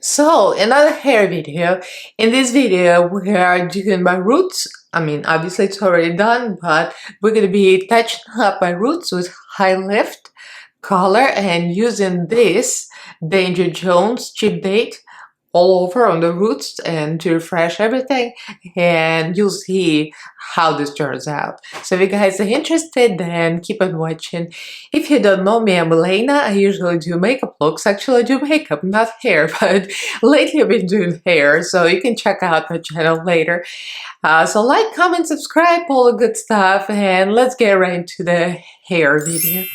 So, another hair video. In this video, we are doing my roots. I mean, obviously it's already done, but we're going to be touching up my roots with high lift color and using this Danger Jones cheap date all over on the roots and to refresh everything, and you'll see how this turns out. So if you guys are interested, then keep on watching. If you don't know me, I'm Elaina. I usually do makeup looks. Actually, I do makeup, not hair, but lately I've been doing hair, so you can check out my channel later. So like, comment, subscribe, all the good stuff, and let's get right into the hair video.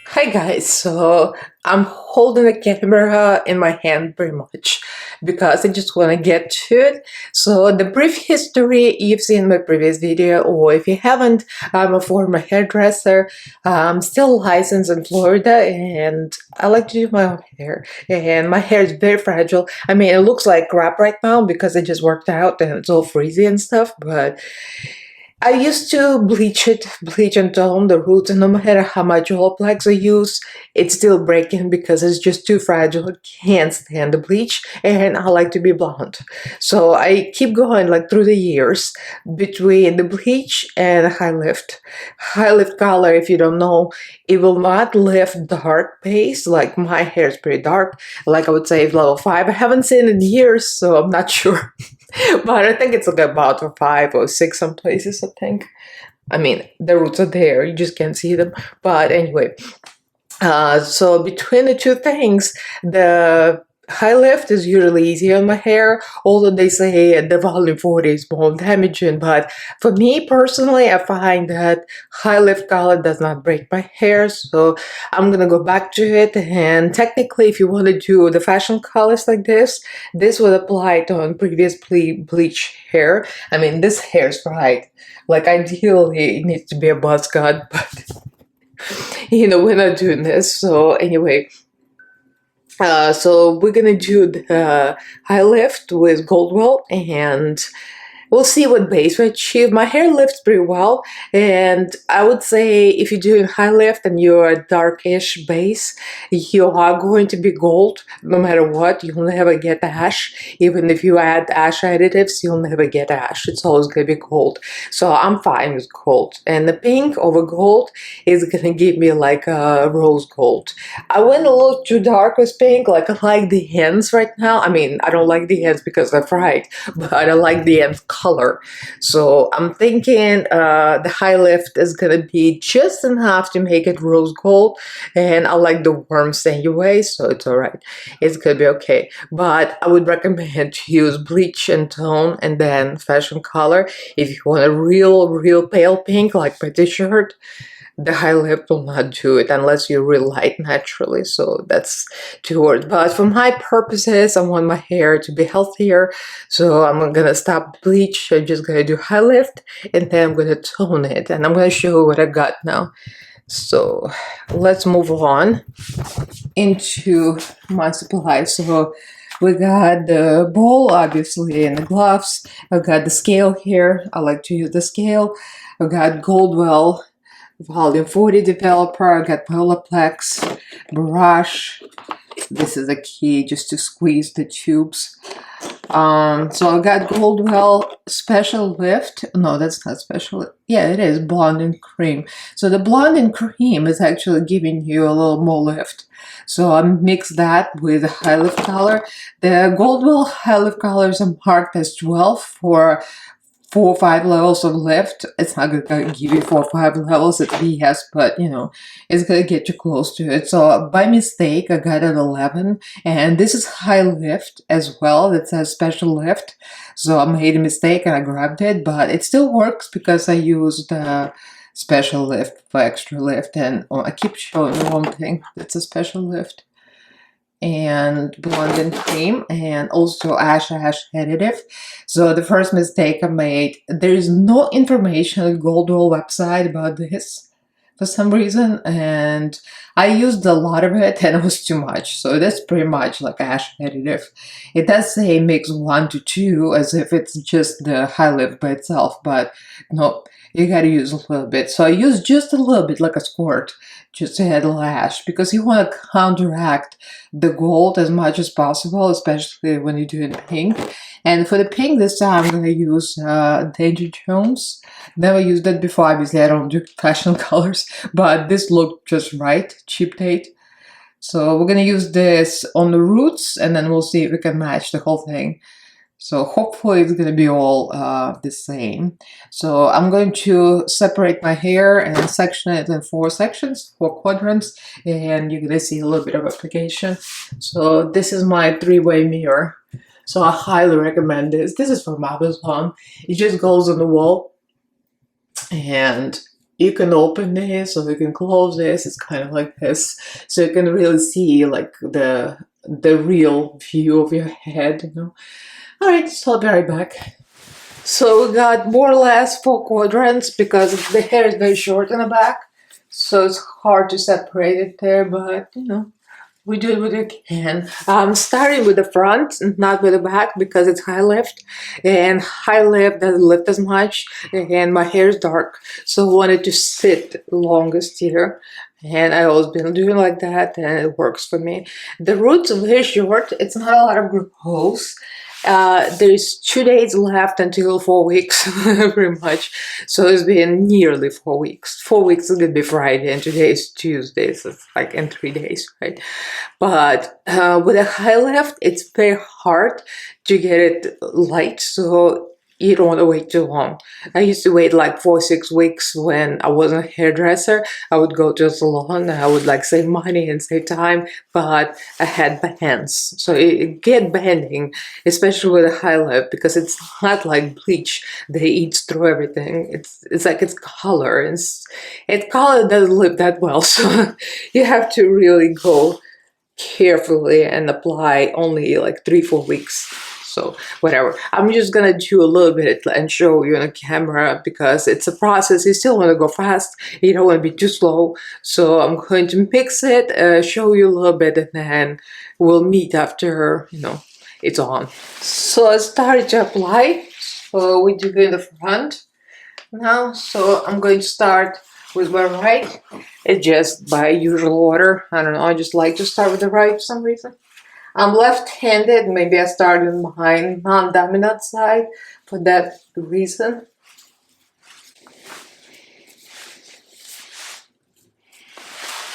Hi guys, so I'm holding the camera in my hand pretty much because I just want to get to it. So the brief history you've seen in my previous video, or if you haven't, I'm a former hairdresser. I'm still licensed in Florida and I like to do my own hair, and my hair is very fragile. I mean, it looks like crap right now because I just worked out and it's all frizzy and stuff, but I used to bleach and tone the roots, and no matter how much Olaplex I use, it's still breaking because it's just too fragile. I can't stand the bleach, and I like to be blonde. So I keep going like through the years between the bleach and high lift. High lift color, if you don't know, it will not lift dark base. Like my hair is pretty dark, like I would say level 5. I haven't seen it in years, so I'm not sure. But I think it's like about a 5 or 6 some places, I think. I mean, the roots are there, you just can't see them. But anyway, so between the two things, the high lift is usually easier on my hair, although they say the volume 40 is more damaging. But for me personally, I find that high lift color does not break my hair, so I'm gonna go back to it. And technically, if you want to do the fashion colors like this would apply to on previous bleach hair. I mean, this hair is bright. Like ideally, it needs to be a buzz cut, but you know, we're not doing this. So anyway, so we're gonna do the high lift with Goldwell, and we'll see what base we achieve. My hair lifts pretty well, and I would say if you're doing high lift and you're a darkish base, you are going to be gold no matter what. You'll never get ash. Even if you add ash additives, you'll never get ash. It's always going to be gold. So I'm fine with gold. And the pink over gold is going to give me like a rose gold. I went a little too dark with pink. Like I like the ends right now. I mean, I don't like the ends because they're fried, but I like the ends color. So I'm thinking the high lift is gonna be just enough to make it rose gold, and I like the warmth anyway, so it's all right. It's gonna be okay. But I would recommend to use bleach and tone and then fashion color. If you want a real pale pink like my t-shirt, the high lift will not do it unless you're real light naturally, so that's too hard. But for my purposes, I want my hair to be healthier, so I'm gonna stop bleach. I'm just gonna do high lift, and then I'm gonna tone it, and I'm gonna show you what I got now. So let's move on into my supplies. So we got the bowl, obviously, and the gloves. I've got the scale here. I like to use the scale. I've got Goldwell Volume 40 developer. I got Olaplex brush. This is a key just to squeeze the tubes. So I got Goldwell Special Lift. No, that's not special. Yeah, it is Blonde and Cream. So the Blonde and Cream is actually giving you a little more lift. So I mix that with the high lift color. The Goldwell high lift colors are marked as 12 for 4 or 5 levels of lift. It's not gonna give you 4 or 5 levels at BS, but you know, it's gonna get you close to it. So by mistake, I got it 11, and this is high lift as well. It says special lift, so I made a mistake and I grabbed it, but it still works because I used special lift for extra lift. And I keep showing the one thing that's a special lift. And Blonde and Cream, and also ash additive. So the first mistake I made, there is no information on Goldwell website about this. for some reason, and I used a lot of it and it was too much. So that's pretty much like ash additive. It does say mix 1 to 2 as if it's just the high lift by itself, but no, you gotta use a little bit. So I used just a little bit, like a squirt, just to add a lash, because you want to counteract the gold as much as possible, especially when you're doing pink. And for the pink this time, I'm gonna use Danger Jones. Never used it before. Obviously, I don't do fashion colors, but this looked just right. Cheap date. So we're gonna use this on the roots, and then we'll see if we can match the whole thing. So hopefully it's gonna be all the same. So I'm going to separate my hair and section it in 4 sections, 4 quadrants, and you're gonna see a little bit of application. So this is my 3-way mirror. So I highly recommend this. This is from Amazon. It just goes on the wall, and you can open this or you can close this. It's kind of like this, so you can really see like the real view of your head, you know. All right, so I'll be right back. So we got more or less 4 quadrants because the hair is very short in the back, so it's hard to separate it there, but you know, we do what we can. I'm starting with the front, not with the back, because it's high lift, and high lift doesn't lift as much, and my hair is dark, so I wanted to sit longest here. And I always been doing like that, and it works for me. The roots are very short. It's not a lot of growth. There's 2 days left until 4 weeks, pretty much. So it's been nearly 4 weeks. 4 weeks is gonna be Friday, and today is Tuesday, so it's like in 3 days, right? But with a high lift, it's very hard to get it light, so you don't want to wait too long. I used to wait like 4-6 weeks when I wasn't a hairdresser. I would go to a salon, I would like save money and save time, but I had bands. So it get bending, especially with a high lift, because it's not like bleach that eats through everything. It's like it's color. Its color doesn't live that well, so you have to really go carefully and apply only like 3-4 weeks. So whatever, I'm just gonna do a little bit and show you on the camera because it's a process. You still want to go fast, you don't want to be too slow, so I'm going to mix it, show you a little bit, and then we'll meet after, you know, it's on. So I started to apply, so we do it in the front now. So I'm going to start with my right. It's just by usual order. I don't know, I just like to start with the right for some reason. I'm left-handed, maybe I started behind non-dominant side for that reason.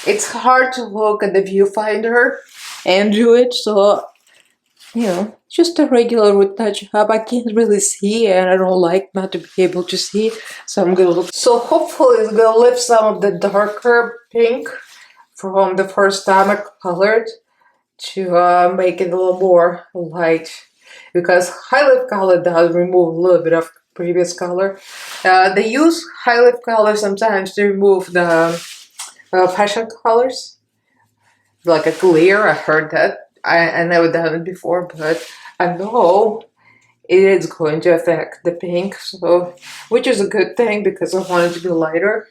It's hard to look at the viewfinder and do it, so, you know, just a regular root touch-up. I can't really see, and I don't like not to be able to see, so I'm gonna look. So hopefully it's gonna lift some of the darker pink from the first time I colored, to make it a little more light, because high lift color does remove a little bit of previous color. They use high lift color sometimes to remove the fashion colors, like a clear. I heard that. I never done it before, but I know it is going to affect the pink, so which is a good thing because I want it to be lighter,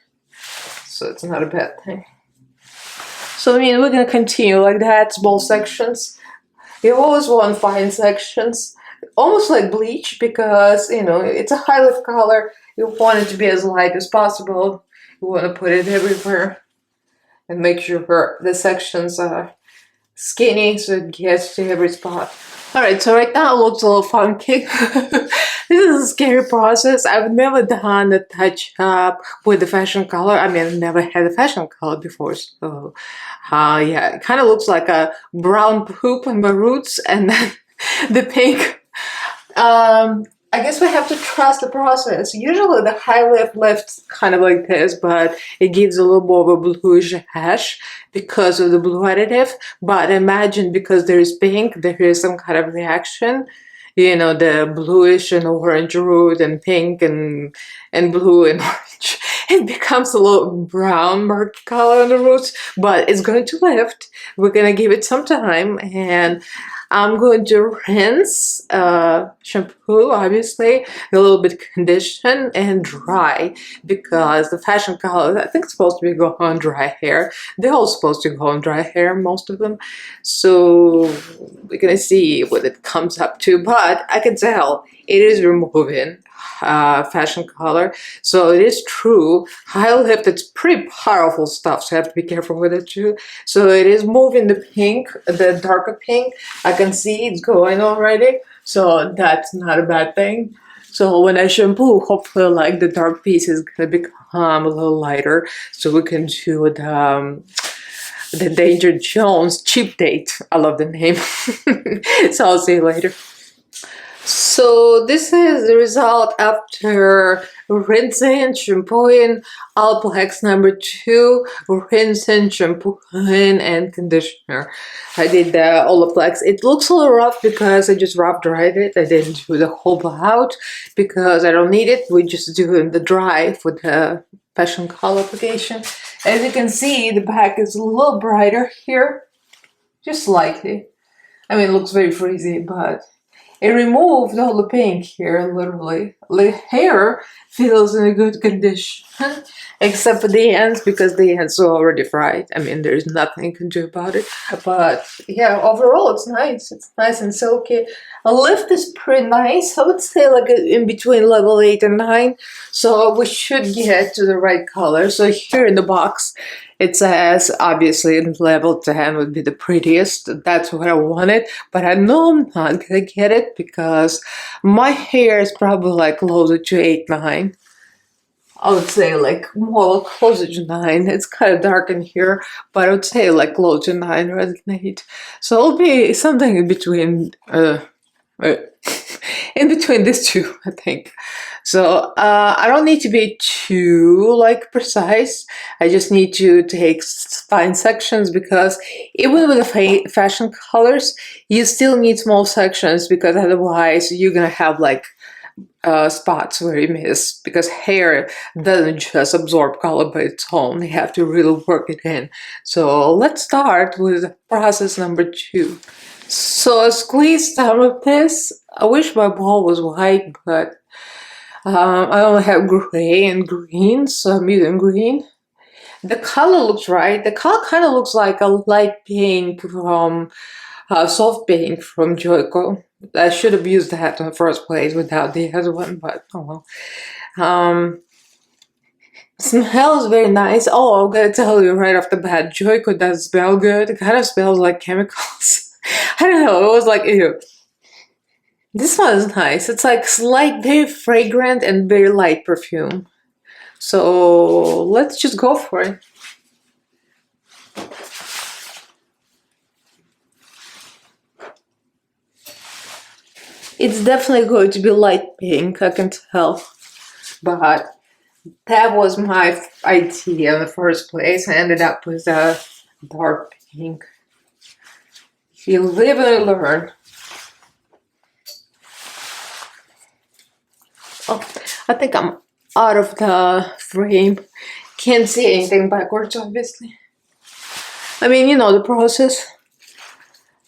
so it's not a bad thing. So I mean, we're gonna continue like that, small sections. You always want fine sections, almost like bleach, because you know it's a high lift color. You want it to be as light as possible. You want to put it everywhere and make sure the sections are skinny so it gets to every spot. Alright, so right now it looks a little funky. This is a scary process. I've never done a touch up with the fashion color. I mean, I've never had a fashion color before, so yeah, it kind of looks like a brown poop on my roots, and then the pink. I guess we have to trust the process. Usually the high lift lifts kind of like this, but it gives a little more of a bluish ash because of the blue additive. But imagine, because there is pink, there is some kind of reaction. You know, the bluish and orange root and pink and blue and orange. It becomes a little brown, murky color on the roots, but it's going to lift. We're going to give it some time, and I'm going to rinse shampoo, obviously, a little bit condition and dry, because the fashion colors, I think, it's supposed to be go on dry hair. They're all supposed to go on dry hair, most of them. So we're gonna see what it comes up to, but I can tell it is removing fashion color. So it is true. High lift, it's pretty powerful stuff, so you have to be careful with it too. So it is moving the pink, the darker pink. I can see it's going already, so that's not a bad thing. So when I shampoo, hopefully like the dark piece is gonna become a little lighter, so we can do the Danger Jones cheap date. I love the name. So I'll see you later. So this is the result after rinsing, shampooing, Alplex #2, rinsing, shampooing, and conditioner. I did the Olaplex. It looks a little rough because I just rough dried it. I didn't do the whole blowout because I don't need it. We just do the dry for the fashion color application. As you can see, the back is a little brighter here, just slightly. I mean, it looks very frizzy, but it removed all the pink here, literally. The hair feels in a good condition, except for the ends, because the ends are already fried. I mean, there's nothing you can do about it. But yeah, overall, it's nice. It's nice and silky. A lift is pretty nice. I would say like in between level 8 and 9. So we should get to the right color. So here in the box, it says, obviously, level 10 would be the prettiest. That's what I wanted. But I know I'm not going to get it because my hair is probably like closer to 8, 9. I would say like more closer to 9. It's kind of dark in here, but I would say like close to 9 rather than 8. So it'll be something in between, in between these two, I think. So I don't need to be too like precise. I just need to take fine sections, because even with the fashion colors, you still need small sections, because otherwise you're gonna have like spots where you miss, because hair doesn't just absorb color by its own. You have to really work it in. So let's start with process #2. So I squeezed some of this. I wish my ball was white, but I only have gray and green, so I'm using green. The color looks right. The color kind of looks like a light pink from soft pink from Joico. I should have used that in the first place without the other one, but oh well. Smells very nice. Oh, I'm gonna tell you right off the bat, Joico does smell good. It kind of smells like chemicals. I don't know, it was like, ew. This one is nice. It's like slight, very fragrant and very light perfume. So let's just go for it. It's definitely going to be light pink, I can tell. But that was my idea in the first place. I ended up with a dark pink. If you live and learn. Oh, I think I'm out of the frame. Can't see anything backwards, obviously. I mean, you know the process.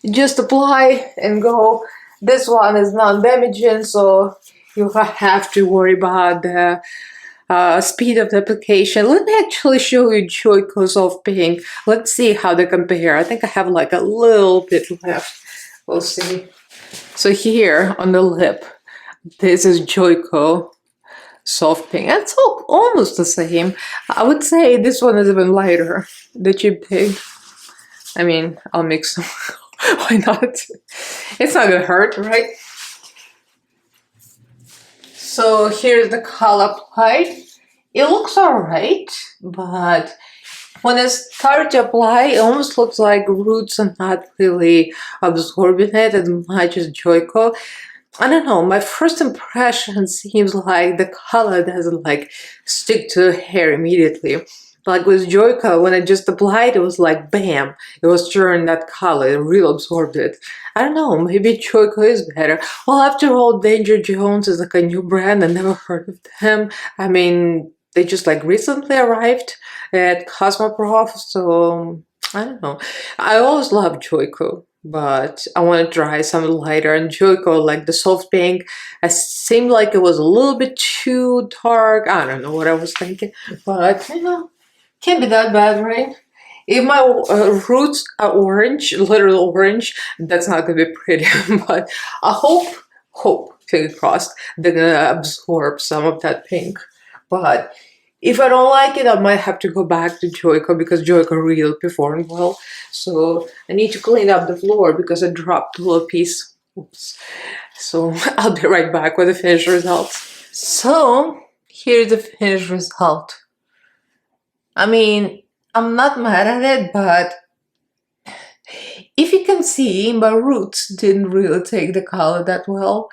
Just apply and go. This one is non-damaging, so you have to worry about the speed of the application. Let me actually show you Joico Soft Pink. Let's see how they compare. I think I have like a little bit left. We'll see. So here on the lip, this is Joico Soft Pink. That's almost the same. I would say this one is even lighter, the cheap pink. I mean, I'll mix them. Why not? It's not gonna hurt, right? So here's the color applied. It looks alright, but when I start to apply, it almost looks like roots are not really absorbing it as much as Joico. I don't know, my first impression seems like the color doesn't like stick to the hair immediately. Like with Joico, when I just applied, it was like bam, it was turning that color, it really absorbed it. I don't know, maybe Joico is better. Well, after all, Danger Jones is like a new brand, I never heard of them. I mean, they just like recently arrived at Cosmoprof, so I don't know. I always loved Joico. but I want to try something lighter. And Joico, like the soft pink, it seemed like it was a little bit too dark. I don't know what I was thinking, but can't be that bad, right? If my roots are orange, literal orange, that's not gonna be pretty. But I hope, fingers crossed, they're gonna absorb some of that pink. But if I don't like it, I might have to go back to Joico because Joico really performed well. So I need to clean up the floor because I dropped a little piece. Oops. So I'll be right back with the finished result. So here's the finished result. I mean, I'm not mad at it, but if you can see, my roots didn't really take the color that well.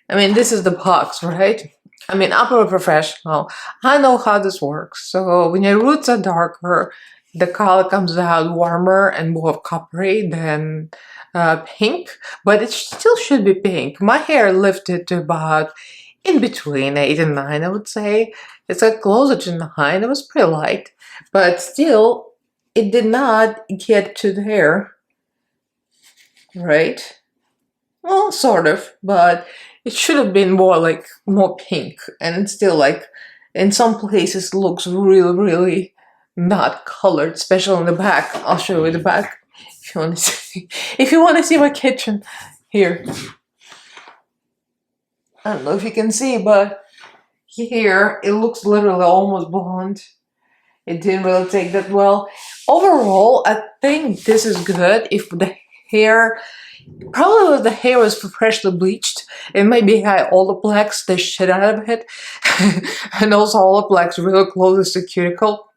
I mean, this is the box, right? I mean, I'm a professional. I know how this works. So when your roots are darker, the color comes out warmer and more coppery than pink, but it still should be pink. My hair lifted to about in between 8 and 9, I would say. It's like closer to 9. It was pretty light, but still, it did not get to there, right? Well, sort of, but it should have been more pink, and it's still like in some places looks really, really not colored, especially in the back. I'll show you the back if you want to see. If you want to see my kitchen, here. I don't know if you can see, but here it looks literally almost blonde. It didn't really take that well. Overall, I think this is good. If the hair, probably if the hair was freshly bleached, it maybe had all the plaques, the shit out of it. And also all the plaques really close to the cuticle.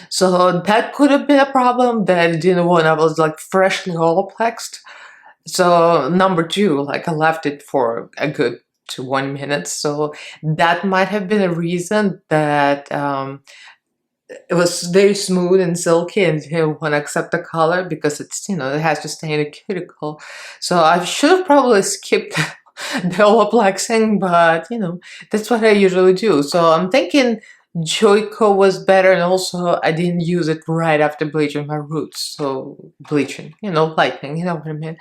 So that could have been a problem that I didn't want. I was like freshly holoplexed. So number 2, like I left it for a good 1 minute. So that might have been a reason that it was very smooth and silky and didn't want to accept the color because it's, it has to stay in the cuticle. So I should have probably skipped the holoplexing, but that's what I usually do. So I'm thinking Joico was better, and also I didn't use it right after bleaching my roots. So bleaching, lightening, you know what I mean.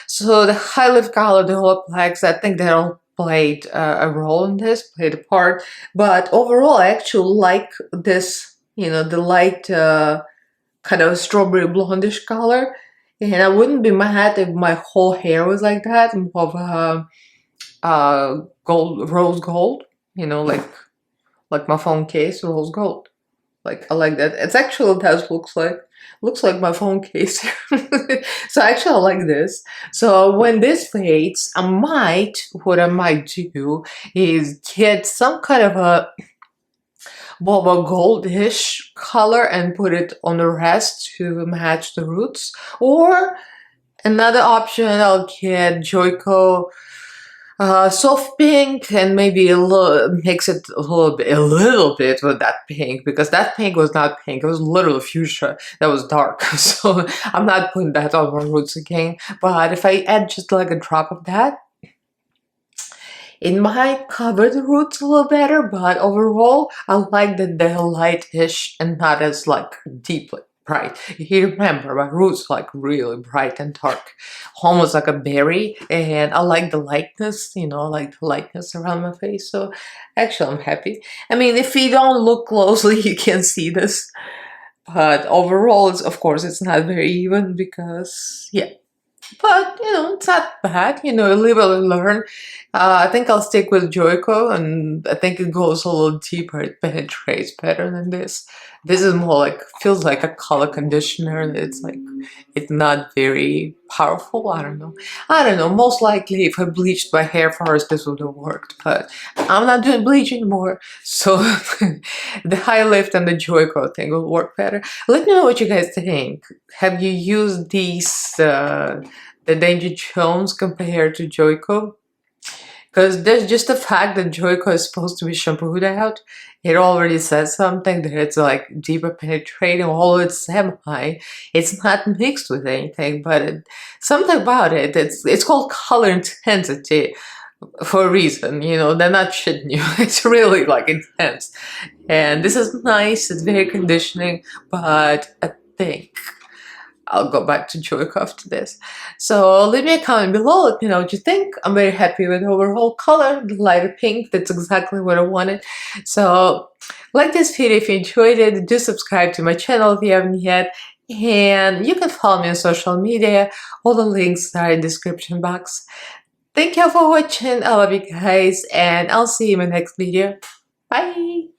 So the high lift color, the holoplex, I think they all played a role in this, played a part. But overall, I actually like this, the light kind of strawberry blondish color. And I wouldn't be mad if my whole hair was like that, more of rose gold, like my phone case, rose gold. Like I like that. It's actually does looks like my phone case. So actually I like this. So when this fades, what I might do is get some kind of a goldish color and put it on the rest to match the roots. Or another option, I'll get Joico soft pink and maybe mix it a little bit with that pink, because that pink was not pink, it was literally fuchsia that was dark. So I'm not putting that on my roots again, but if I add just like a drop of that, it might cover the roots a little better. But overall, I like that they're lightish and not as like deeply bright. You remember, my roots like really bright and dark, almost like a berry, and I like the lightness, I like the lightness around my face. So actually I'm happy. I mean, if you don't look closely, you can see this, but overall, it's not very even because, yeah. But, it's not bad. Live and learn. I think I'll stick with Joico, and I think it goes a little deeper. It penetrates better than this. This is more like, feels like a color conditioner. It's not very powerful. I don't know. Most likely, if I bleached my hair first, this would have worked. But I'm not doing bleaching anymore. So the high lift and the Joico thing will work better. Let me know what you guys think. Have you used these, the Danger Jones compared to Joico? Because there's just the fact that Joico is supposed to be shampooed out. It already says something that it's like deeper penetrating, although it's semi. It's not mixed with anything, but something about it. It's called color intensity for a reason. They're not shitting you. It's really like intense, and this is nice. It's very conditioning, but I think I'll go back to jerk after this. So leave me a comment below, let me know what you think. I'm very happy with the overall color, the lighter pink, that's exactly what I wanted. So like this video if you enjoyed it, do subscribe to my channel if you haven't yet, and you can follow me on social media, all the links are in the description box. Thank you for watching, I love you guys, and I'll see you in my next video. Bye!